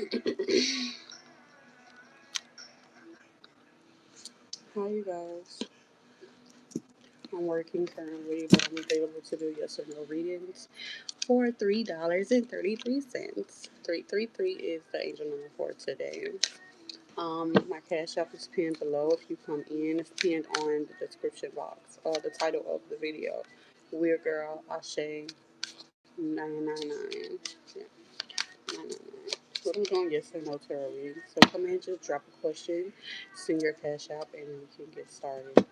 Hi, you guys. I'm working currently, but I'm available to do yes or no readings for $3.33. 333 is the angel number for today. My cash app is pinned below. If you come in, it's pinned on the description box. The title of the video, Weird Girl Ashe 999. Yeah, 999. So I'm doing yes or no tarot reading. So come in, just drop a question, send your cash app, and we can get started.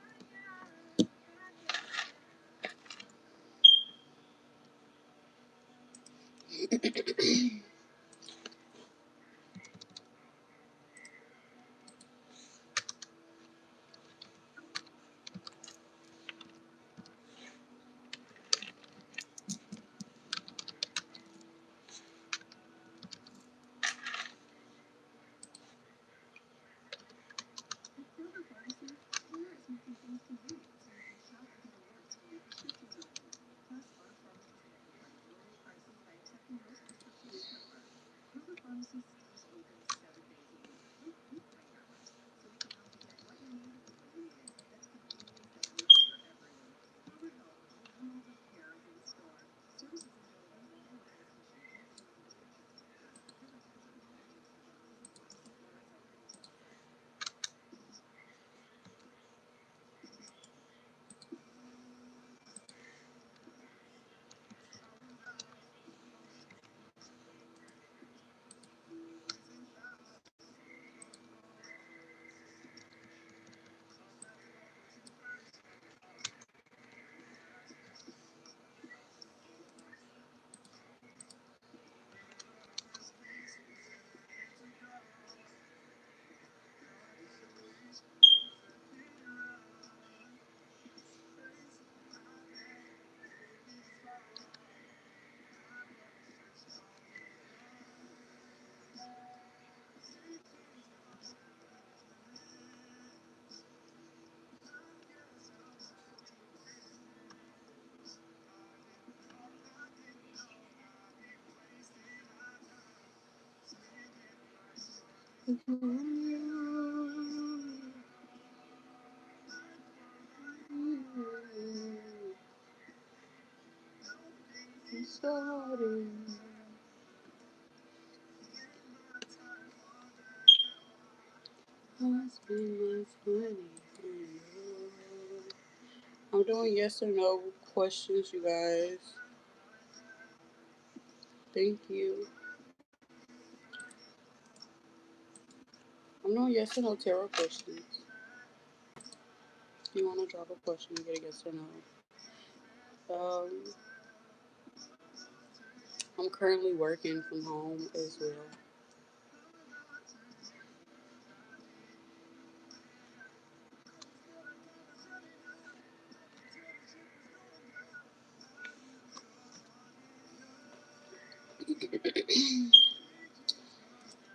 I'm doing yes or no questions, you guys. Thank you. I'm doing yes or no tarot questions. If you want to drop a question, you get a yes or no. I'm currently working from home as well.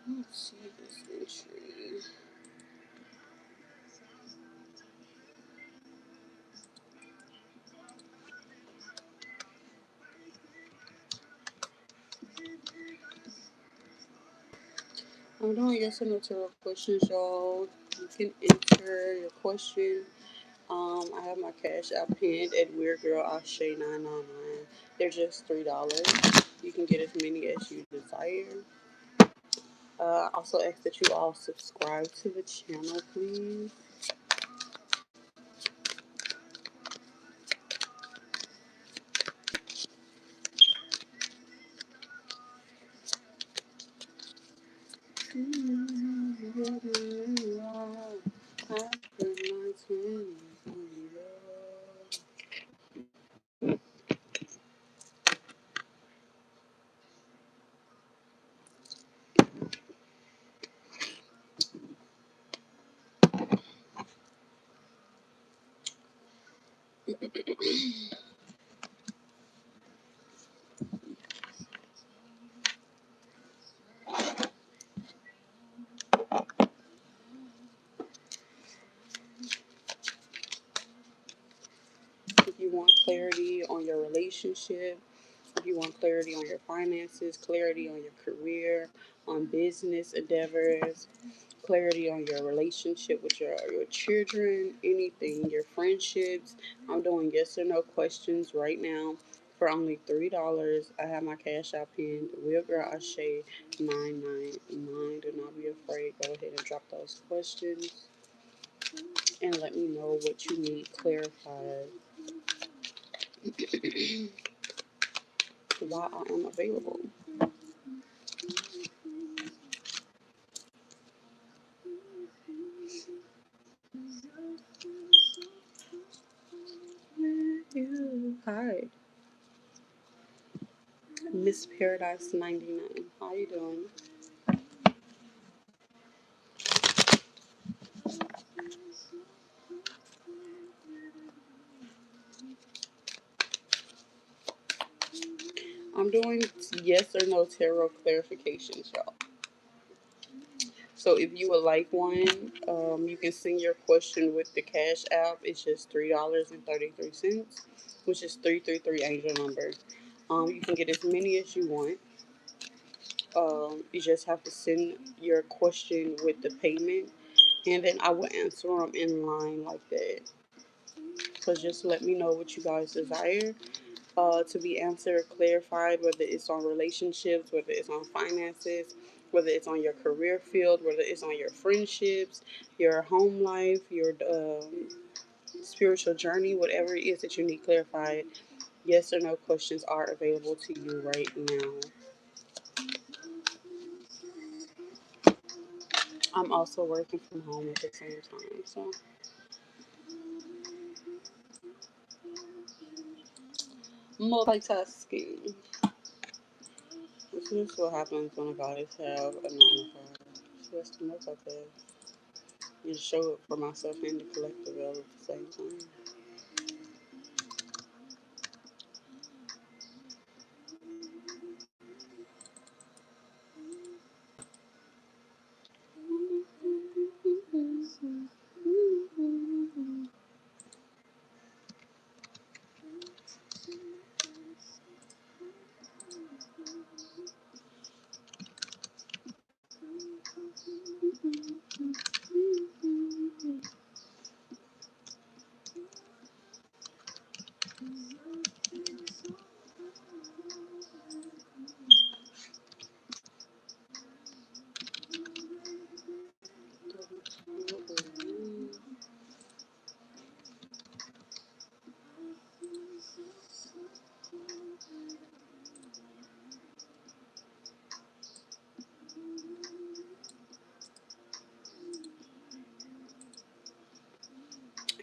Let's see this entry. I'm doing yes or no tarot questions, y'all. You can enter your question. I have my cash app pinned at Weird Girl Ashe 999. They're just $3. You can get as many as you desire. Also ask that you all subscribe to the channel, please. If you want clarity on your relationship, if you want clarity on your finances, clarity on your career, on business endeavors, clarity on your relationship with your children, anything, your friendships. I'm doing yes or no questions right now for only $3. I have my cash app pinned. weirdgirlase999. Do not be afraid. Go ahead and drop those questions and let me know what you need clarified while I am available. Hi, Miss Paradise 99. How you doing? I'm doing yes or no tarot clarifications, y'all. So if you would like one, you can send your question with the Cash App. It's just $3.33, which is 333 angel number. You can get as many as you want. You just have to send your question with the payment, and then I will answer them in line like that. So just let me know what you guys desire to be answered, clarified, whether it's on relationships, whether it's on finances, whether it's on your career field, whether it's on your friendships, your home life, your spiritual journey, whatever it is that you need clarified. Yes or no questions are available to you right now. I'm also working from home at the same time, so multitasking. This is what happens when guys have a 9 to 5. So that's the multitask. And show up for myself and the collective all at the same time.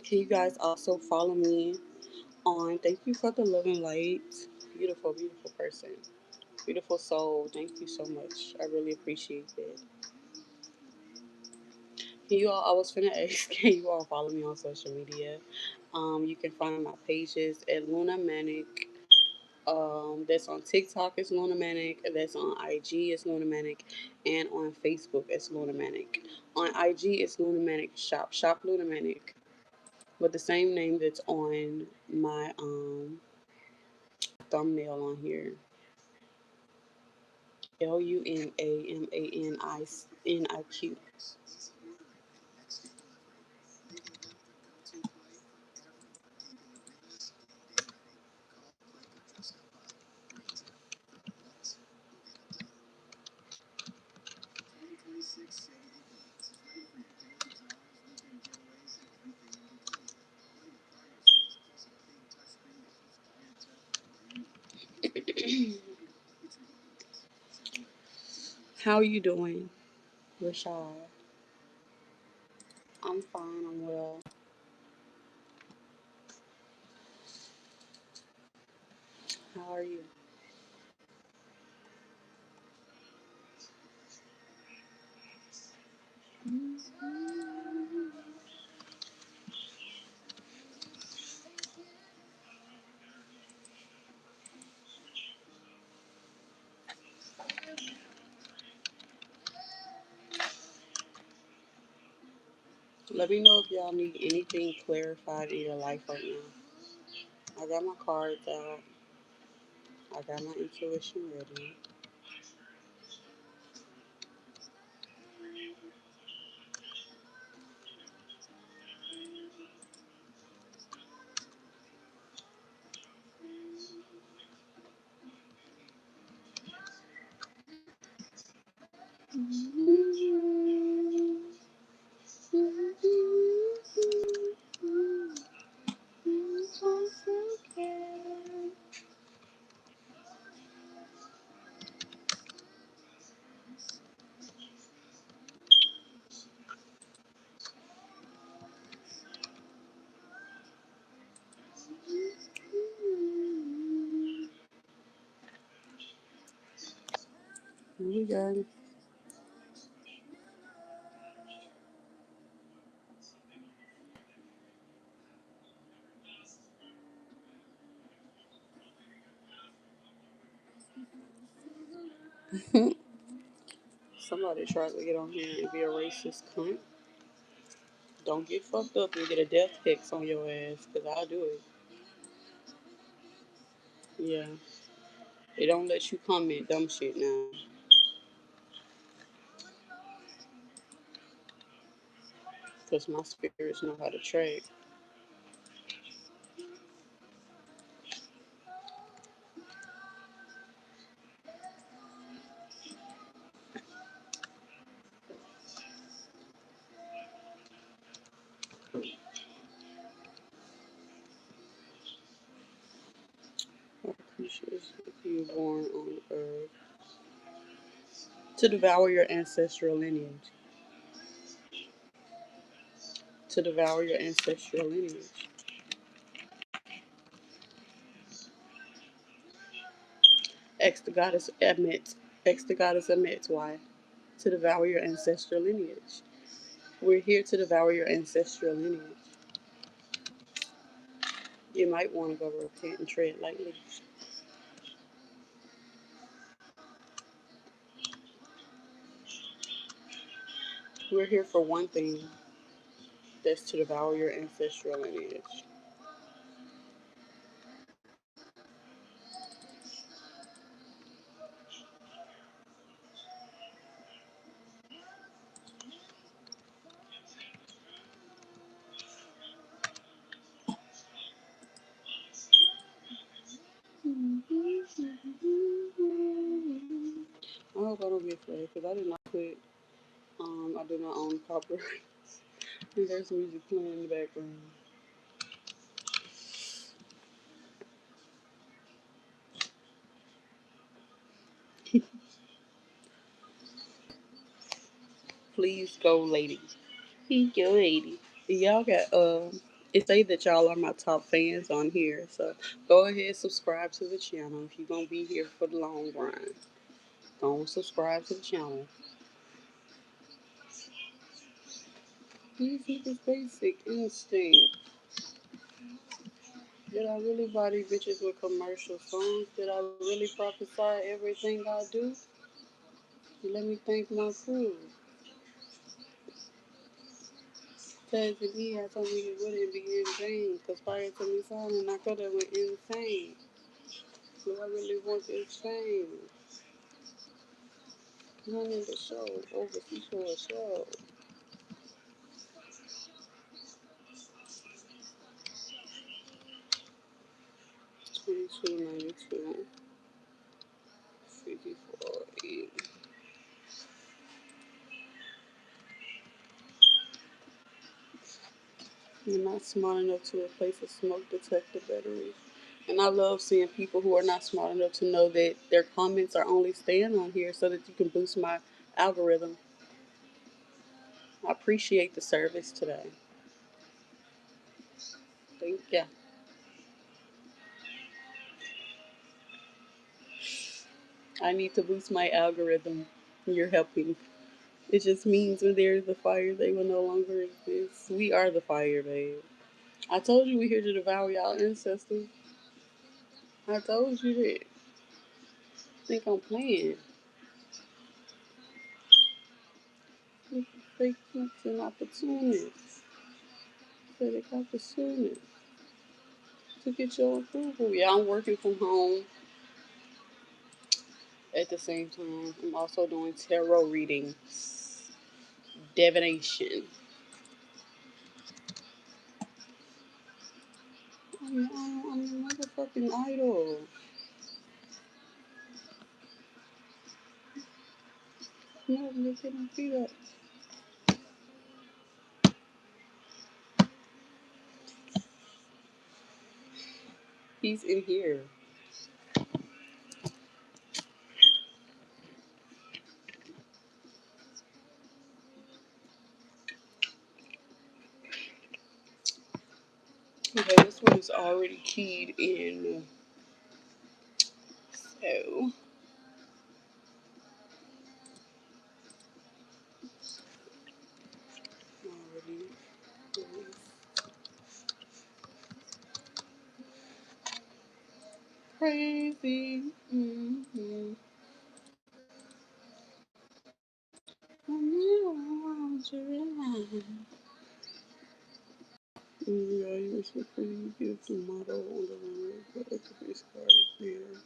Can you guys also follow me on? Thank you for the love and light. Beautiful, beautiful person. Beautiful soul. Thank you so much. I really appreciate that. Can you all, I was finna ask, can you all follow me on social media? You can find my pages at Luna Manic. That's on TikTok, it's Luna Manic. That's on IG, it's Luna Manic. And on Facebook, it's Luna Manic. On IG, it's Luna Manic Shop. Shop Luna Manic. With the same name that's on my thumbnail on here. LUNAMANINIQ. How you doing, Rashad? I'm fine, I'm well. How are you? Let me know if y'all need anything clarified in your life right now. I got my cards out. I got my intuition ready. We got it. Somebody tried to get on here and be a racist cunt. Don't get fucked up and get a death hex on your ass, because I'll do it. Yeah. They don't let you comment dumb shit now. Because my spirits know how to trade. What creatures you born on earth to devour your ancestral lineage? To devour your ancestral lineage. X the goddess admits. X the goddess admits why. To devour your ancestral lineage. We're here to devour your ancestral lineage. You might want to go repent and tread lightly. We're here for one thing. That's to devour your ancestral lineage. I hope I don't get flagged because I did not put. I do not own copyright. And there's music playing in the background. Please go, lady. Please go, lady. Y'all got it say that y'all are my top fans on here, so go ahead subscribe to the channel if you're gonna be here for the long run. Go subscribe to the channel. These niggas basic instinct. Did I really body bitches with commercial songs? Did I really prophesy everything I do? Let me thank my crew. Tagging me, I told me it wouldn't be in vain. Cause prior to me signing, I could have went insane. Do I really want this fame? Running the show, overseas for a show. 2292, 54, 8. You're not smart enough to replace a smoke detector battery. And I love seeing people who are not smart enough to know that their comments are only staying on here so that you can boost my algorithm. I appreciate the service today. Thank you. I need to boost my algorithm. You're helping. It just means when there's a fire, they will no longer exist. We are the fire, babe. I told you we're here to devour y'all ancestors. I told you that. Think I'm playing. Fake cooks and opportunists. Fake opportunists to get your approval. Yeah, I'm working from home at the same time. I'm also doing tarot readings, divination. I'm a motherfucking idol. No, look at my feet up. He's in here. Okay, this one is already keyed in. So, already crazy. Mm-hmm. Yeah, you were so pretty. Beautiful model on the runway, but I could be scarred there.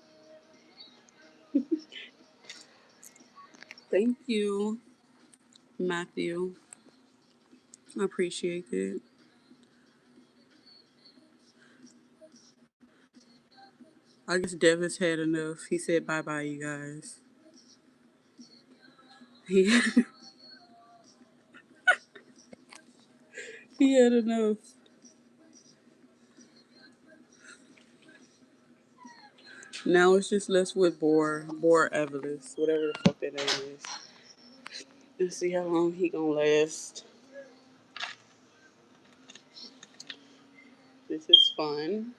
Thank you, Matthew. I appreciate it. I guess Devin's had enough. He said bye bye, you guys. He, he had enough. Now it's just left with Bor Evelyn, whatever the fuck that name is. Let's see how long he gonna last. This is fun.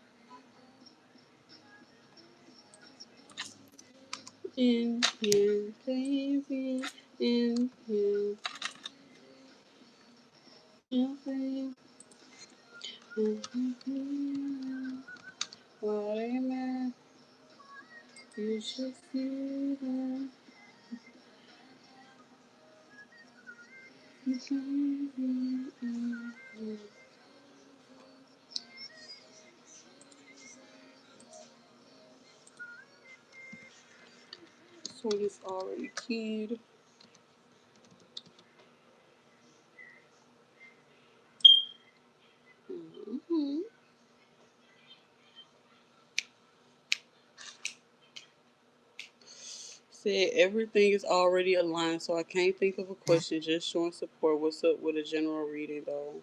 In here, crazy. In here, crazy. What a man, you should see that. This one is already keyed. Mm-hmm. Said everything is already aligned, so I can't think of a question. Just showing support. What's up with a general reading, though?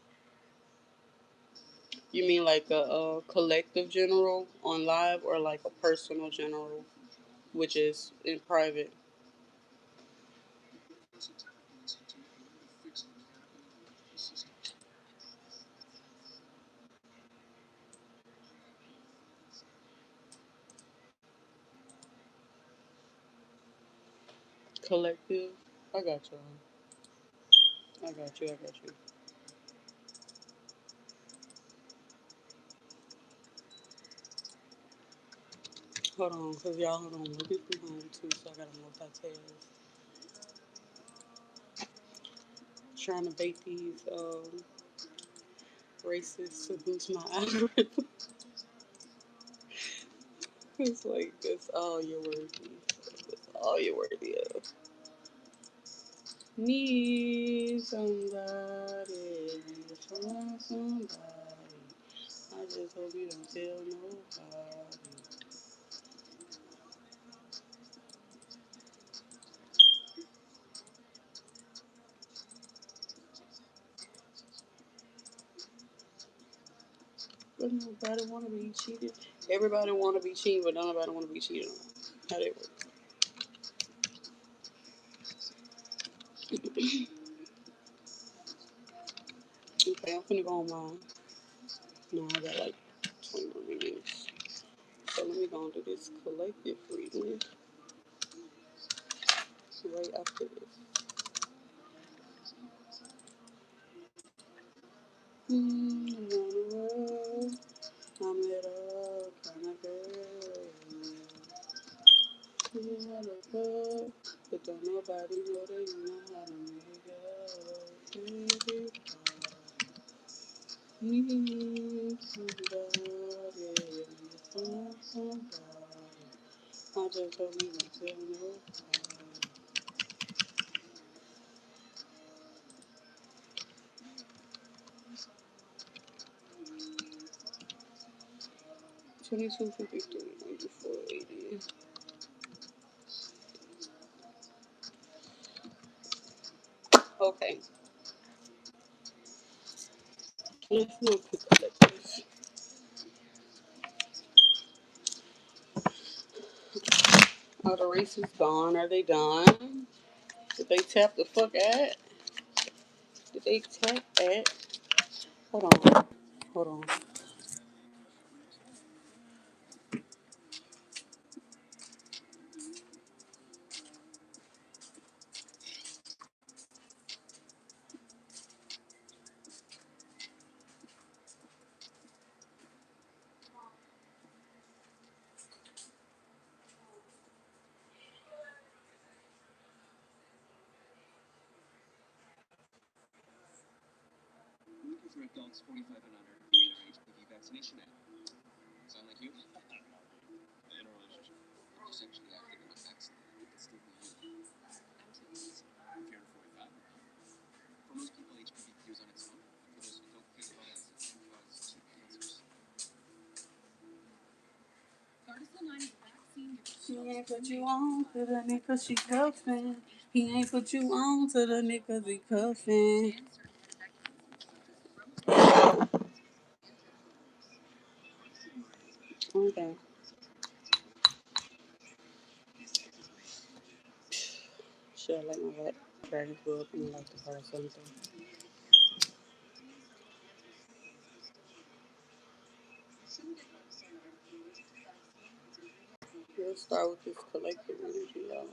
You mean like a collective general on live, or like a personal general, which is in private? Collective. I got you. I got you. I got you. Hold on, cause y'all hold on. Working from home too, so I gotta multitask. Trying to bait these racists to boost my algorithm. It's like that's all you're worthy. That's all you're worthy of. Need somebody, find somebody. I just hope you don't tell nobody. 'Cause nobody want to be cheated. Everybody want to be cheated, but nobody want to be cheated on. How that work? Okay, I'm finna go on mine. No, I got like 20 more minutes. So let me go and do this collective reading right after this. Around the world, I'm that all kind of girl. You wanna fuck, but don't nobody know that you know how to make it up. Baby, need somebody, find somebody. I just hope you don't tell nobody. 2253, 9480. Okay, let's do a quick collectors. Are the races gone? Are they done? Did they tap the fuck at? Did they tap at? Hold on. Hold on. He ain't put you on to the nigga she cuffin'. He ain't put you on to the nigga he cuffin'. Okay. Shit, I like my Dragon's Blood. I like the car or something. Let's start with this collective energy, y'all.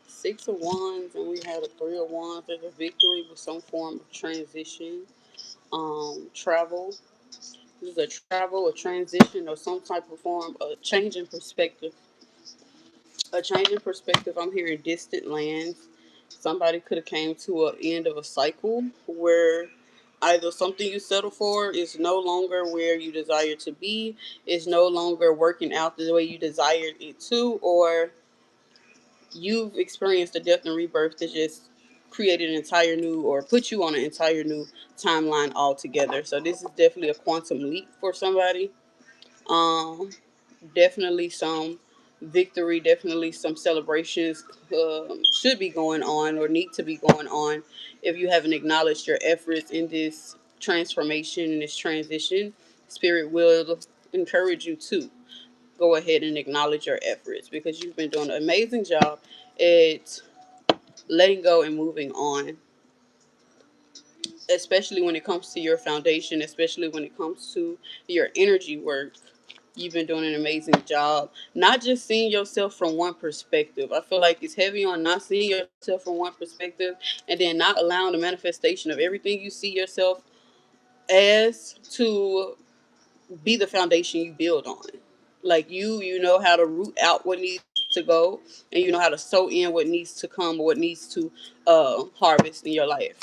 Six of Wands, and we had a Three of Wands. There's a victory with some form of transition, travel. This is a travel, a transition, or some type of form, a change in perspective. A change in perspective. I'm hearing distant lands. Somebody could have came to an end of a cycle where either something you settle for is no longer where you desire to be, is no longer working out the way you desired it to, or you've experienced a death and rebirth that just created an entire new or put you on an entire new timeline altogether. So this is definitely a quantum leap for somebody. Um, Definitely some victory, definitely some celebrations should be going on or need to be going on if you haven't acknowledged your efforts in this transformation, in this transition. Spirit will encourage you to go ahead and acknowledge your efforts because you've been doing an amazing job at letting go and moving on, especially when it comes to your foundation, especially when it comes to your energy work. You've been doing an amazing job. Not just seeing yourself from one perspective. I feel like it's heavy on not seeing yourself from one perspective and then not allowing the manifestation of everything you see yourself as to be the foundation you build on. Like you know how to root out what needs to go, and you know how to sow in what needs to come or what needs to harvest in your life.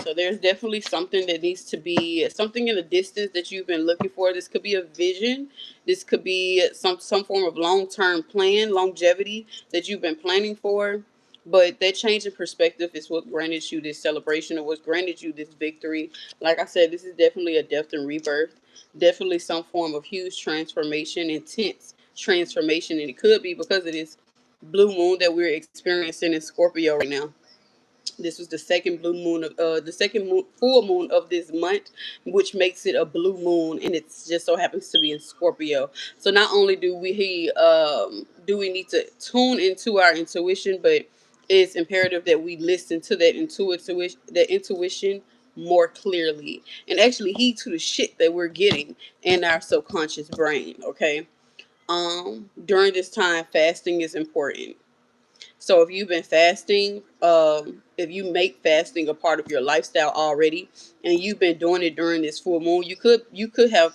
So there's definitely something that needs to be something in the distance that you've been looking for. This could be a vision. This could be some form of long-term plan, longevity that you've been planning for. But that change in perspective is what granted you this celebration or what's granted you this victory. Like I said, this is definitely a death and rebirth. Definitely some form of huge transformation, intense transformation. And it could be because of this blue moon that we're experiencing in Scorpio right now. This was the second blue moon of the second full moon of this month, which makes it a blue moon, and it just so happens to be in Scorpio. So not only do we need to tune into our intuition, but it's imperative that we listen to that intuition more clearly, and actually heed to the shit that we're getting in our subconscious brain. Okay. During this time, fasting is important. So if you've been fasting, if you make fasting a part of your lifestyle already, and you've been doing it during this full moon, you could have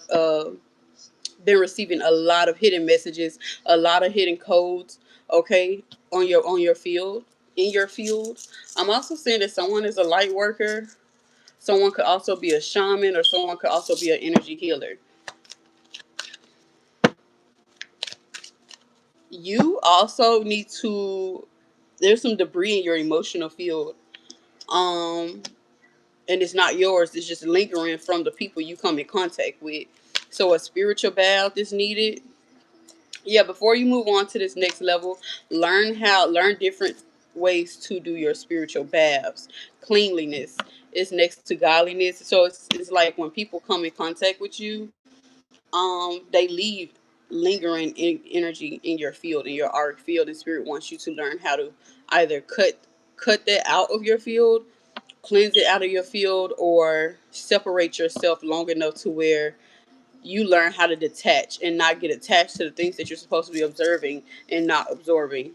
been receiving a lot of hidden messages, a lot of hidden codes. Okay, on your field, in your field. I'm also saying that someone is a light worker. Someone could also be a shaman, or someone could also be an energy healer. You also need to. There's some debris in your emotional field. Um, and it's not yours. It's just lingering from the people you come in contact with. So a spiritual bath is needed. Yeah, before you move on to this next level, learn different ways to do your spiritual baths. Cleanliness is next to godliness. So it's like when people come in contact with you, they leave lingering energy in your field, in your auric field, and spirit wants you to learn how to either cut that out of your field, cleanse it out of your field, or separate yourself long enough to where you learn how to detach and not get attached to the things that you're supposed to be observing and not absorbing,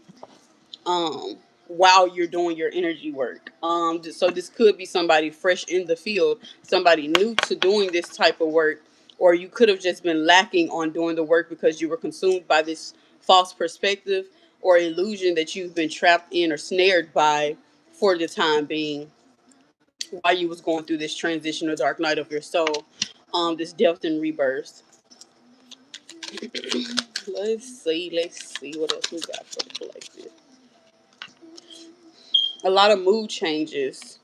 um while you're doing your energy work. So this could be somebody fresh in the field, somebody new to doing this type of work, or you could have just been lacking on doing the work because you were consumed by this false perspective or illusion that you've been trapped in or snared by for the time being, while you was going through this transition or dark night of your soul, this death and rebirth. Let's see what else we got for the collective. A lot of mood changes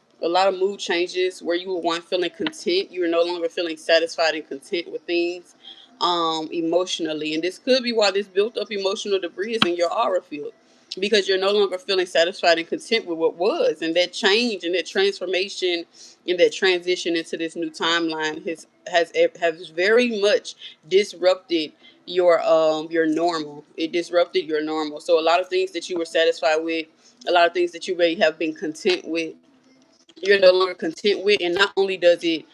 where you were one feeling content, you were no longer feeling satisfied and content with things, emotionally. And this could be why this built up emotional debris is in your aura field, because you're no longer feeling satisfied and content with what was. And that change and that transformation and that transition into this new timeline has very much disrupted your normal. It disrupted your normal. So a lot of things that you were satisfied with, a lot of things that you may have been content with, you're no longer content with. And not only does it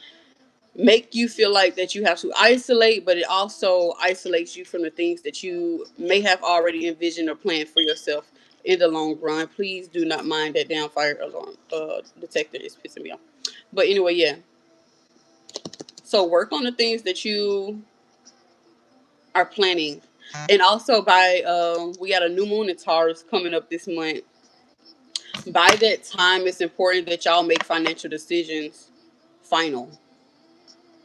make you feel like that you have to isolate, but it also isolates you from the things that you may have already envisioned or planned for yourself in the long run. Please do not mind that damn fire alarm detector is pissing me off. But anyway, yeah. So work on the things that you are planning. And also we got a new moon in Taurus coming up this month. By that time, it's important that y'all make financial decisions final.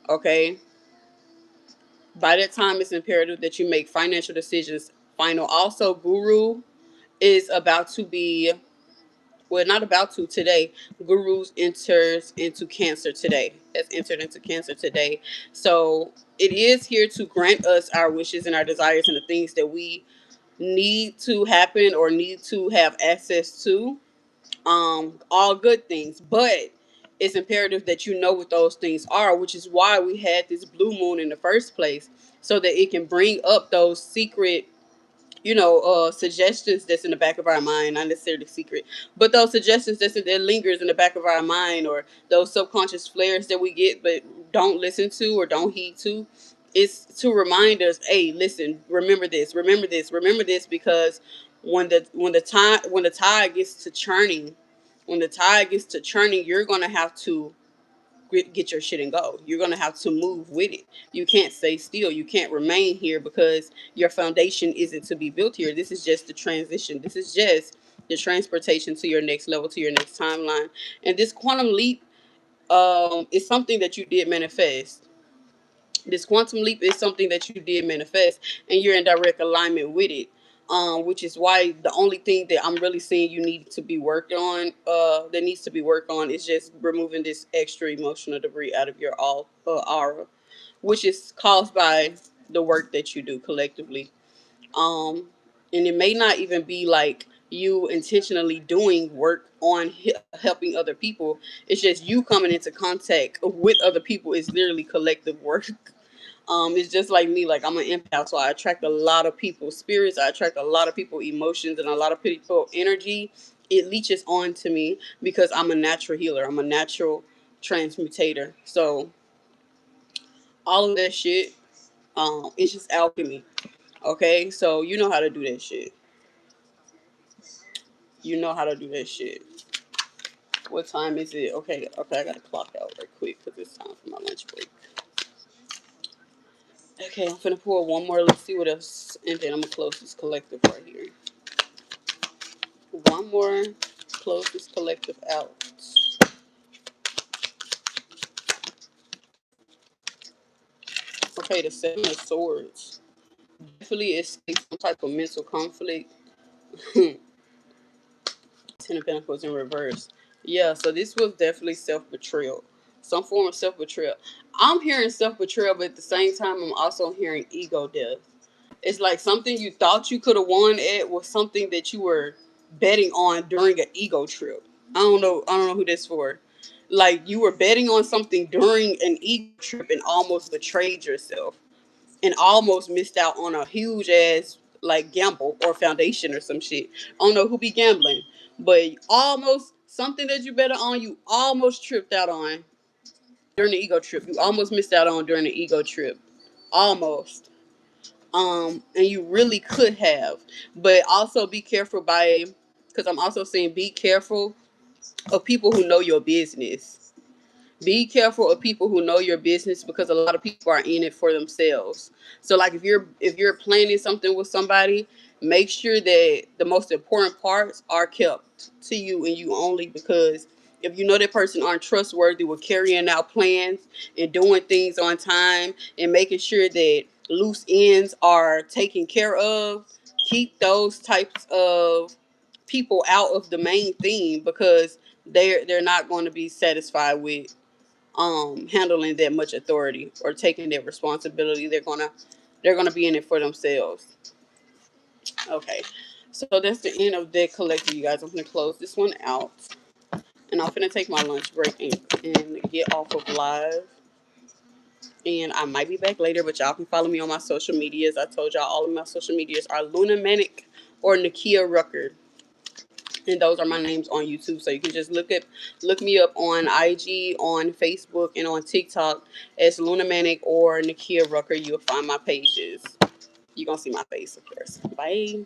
Okay? By that time, it's imperative that you make financial decisions final. Also, Guru is about to be, well, not about to, today. Guru's enters into Cancer today. Has entered into Cancer today. So it is here to grant us our wishes and our desires and the things that we need to happen or need to have access to, all good things, but it's imperative that you know what those things are, which is why we had this blue moon in the first place, so that it can bring up those secret, suggestions that's in the back of our mind, not necessarily secret, but those suggestions that lingers in the back of our mind, or those subconscious flares that we get but don't listen to or don't heed to. It's to remind us, hey, listen, remember this, because when the tide gets to churning, you're gonna have to get your shit and go. You're gonna have to move with it. You can't stay still. You can't remain here because your foundation isn't to be built here. This is just the transition. This is just the transportation to your next level, to your next timeline. And this quantum leap, is something that you did manifest. This quantum leap is something that you did manifest, and you're in direct alignment with it. Which is why the only thing that I'm really seeing you need to be worked on, that needs to be worked on, is just removing this extra emotional debris out of your all aura, which is caused by the work that you do collectively. And it may not even be like you intentionally doing work on helping other people. It's just you coming into contact with other people is literally collective work. It's just like me. Like, I'm an empath, so I attract a lot of people's spirits. I attract a lot of people emotions and a lot of people energy. It leeches on to me because I'm a natural healer. I'm a natural transmutator. So all of that shit, it's just alchemy. Okay, so you know how to do that shit. You know how to do that shit. What time is it? Okay, okay, I gotta clock out right quick because it's time for my lunch break. Okay, I'm finna pour one more. Let's see what else, and then I'm gonna close this collective right here. One more. Close this collective out. Okay, the Seven of Swords. Definitely escape some type of mental conflict. Ten of Pentacles in reverse. Yeah, so this was definitely self betrayal. Some form of self betrayal. I'm hearing self betrayal, but at the same time, I'm also hearing ego death. It's like something you thought you could have won at was something that you were betting on during an ego trip. I don't know who that's for. Like, you were betting on something during an ego trip and almost betrayed yourself and almost missed out on a huge ass like gamble or foundation or some shit. I don't know who be gambling, but almost something that you better on, you almost tripped out on during the ego trip. You almost missed out on during the ego trip. Almost. And you really could have. But also be careful by, because I'm also saying be careful of people who know your business. Be careful of people who know your business because a lot of people are in it for themselves. So like, if you're planning something with somebody, make sure that the most important parts are kept to you and you only, because if you know that person aren't trustworthy with carrying out plans and doing things on time and making sure that loose ends are taken care of, keep those types of people out of the main theme, because they're not going to be satisfied with handling that much authority or taking that responsibility. They're gonna be in it for themselves. Okay, so that's the end of that collective, you guys. I'm gonna close this one out, and I'm gonna take my lunch break and get off of live. And I might be back later, but y'all can follow me on my social medias. I told y'all all of my social medias are Luna Manic or Nakia Rucker, and those are my names on YouTube. So you can just look me up on IG, on Facebook, and on TikTok as Luna Manic or Nakia Rucker. You'll find my pages. You're gonna see my face, of course. Bye.